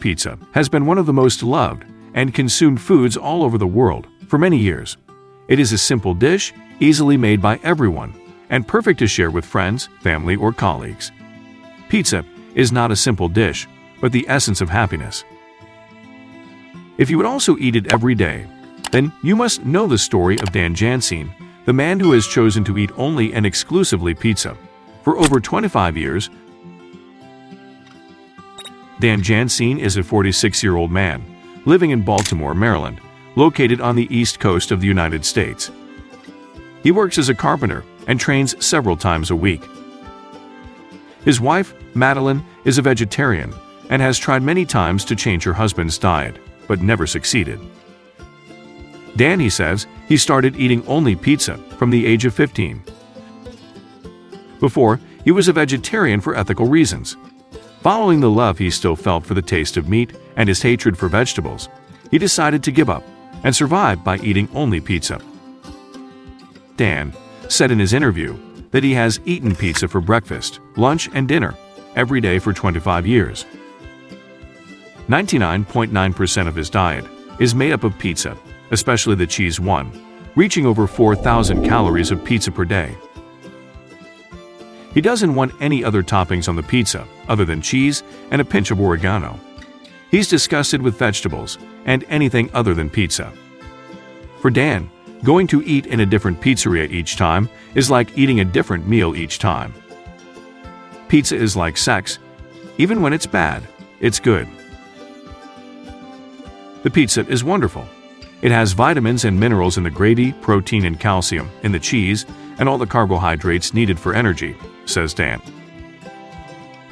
Pizza has been one of the most loved and consumed foods all over the world for many years. It is a simple dish, easily made by everyone, and perfect to share with friends, family, or colleagues. Pizza is not a simple dish, but the essence of happiness. If you would also eat it every day, then you must know the story of Dan Janssen, the man who has chosen to eat only and exclusively pizza. For over 25 years, Dan Janssen is a 46-year-old man living in Baltimore, Maryland, located on the East Coast of the United States. He works as a carpenter and trains several times a week. His wife, Madeline, is a vegetarian and has tried many times to change her husband's diet, but never succeeded. Dan, he says, he started eating only pizza from the age of 15. Before, he was a vegetarian for ethical reasons. Following the love he still felt for the taste of meat and his hatred for vegetables, he decided to give up and survive by eating only pizza. Dan said in his interview that he has eaten pizza for breakfast, lunch, and dinner every day for 25 years. 99.9% of his diet is made up of pizza, especially the cheese one, reaching over 4,000 calories of pizza per day. He doesn't want any other toppings on the pizza other than cheese and a pinch of oregano. He's disgusted with vegetables and anything other than pizza. For Dan, going to eat in a different pizzeria each time is like eating a different meal each time. Pizza is like sex. Even when it's bad, it's good. The pizza is wonderful. It has vitamins and minerals in the gravy, protein and calcium in the cheese, and all the carbohydrates needed for energy, says Dan.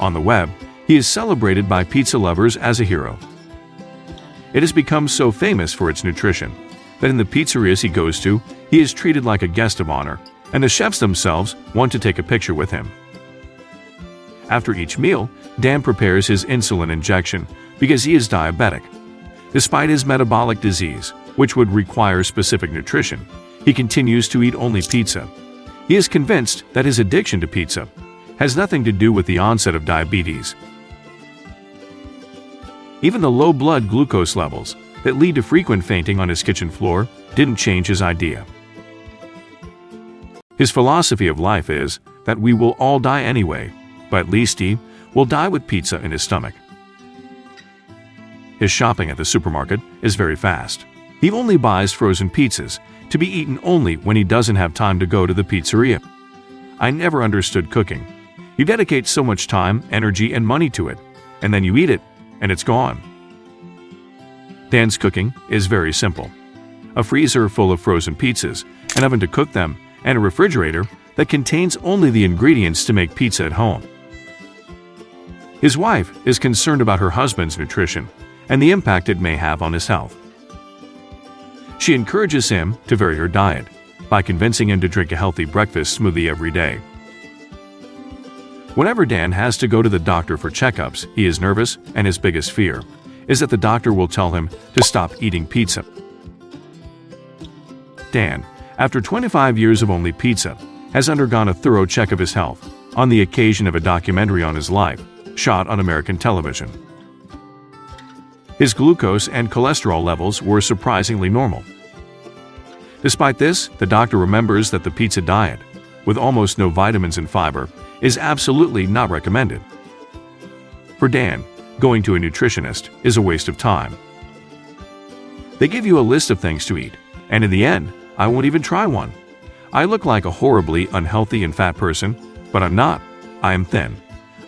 On the web, he is celebrated by pizza lovers as a hero. It has become so famous for its nutrition that in the pizzerias he goes to, he is treated like a guest of honor, and the chefs themselves want to take a picture with him. After each meal, Dan prepares his insulin injection because he is diabetic. Despite his metabolic disease, which would require specific nutrition, he continues to eat only pizza. He is convinced that his addiction to pizza has nothing to do with the onset of diabetes. Even the low blood glucose levels that lead to frequent fainting on his kitchen floor didn't change his idea. His philosophy of life is that we will all die anyway, but at least he will die with pizza in his stomach. His shopping at the supermarket is very fast. He only buys frozen pizzas to be eaten only when he doesn't have time to go to the pizzeria. I never understood cooking. You dedicate so much time, energy, and money to it, and then you eat it, and it's gone. Dan's cooking is very simple. A freezer full of frozen pizzas, an oven to cook them, and a refrigerator that contains only the ingredients to make pizza at home. His wife is concerned about her husband's nutrition and the impact it may have on his health. She encourages him to vary her diet by convincing him to drink a healthy breakfast smoothie every day. Whenever Dan has to go to the doctor for checkups, he is nervous, and his biggest fear is that the doctor will tell him to stop eating pizza. Dan, after 25 years of only pizza, has undergone a thorough check of his health on the occasion of a documentary on his life, shot on American television. His glucose and cholesterol levels were surprisingly normal. Despite this, the doctor remembers that the pizza diet, with almost no vitamins and fiber, is absolutely not recommended. For Dan, going to a nutritionist is a waste of time. They give you a list of things to eat, and in the end, I won't even try one. I look like a horribly unhealthy and fat person, but I'm not. I am thin.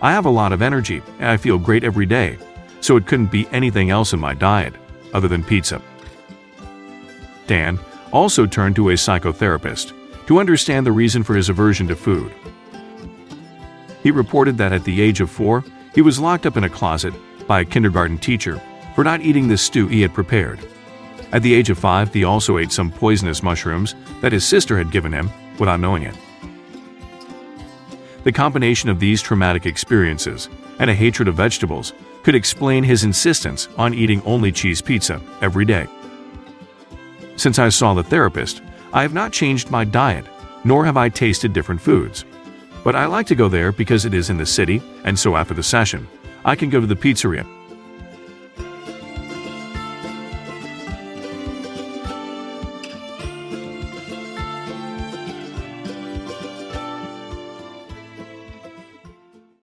I have a lot of energy, and I feel great every day, so it couldn't be anything else in my diet other than pizza. Dan also turned to a psychotherapist to understand the reason for his aversion to food. He reported that at the age of 4, he was locked up in a closet by a kindergarten teacher for not eating the stew he had prepared. At the age of 5, he also ate some poisonous mushrooms that his sister had given him without knowing it. The combination of these traumatic experiences and a hatred of vegetables could explain his insistence on eating only cheese pizza every day. Since I saw the therapist, I have not changed my diet, nor have I tasted different foods. But I like to go there because it is in the city, and so after the session, I can go to the pizzeria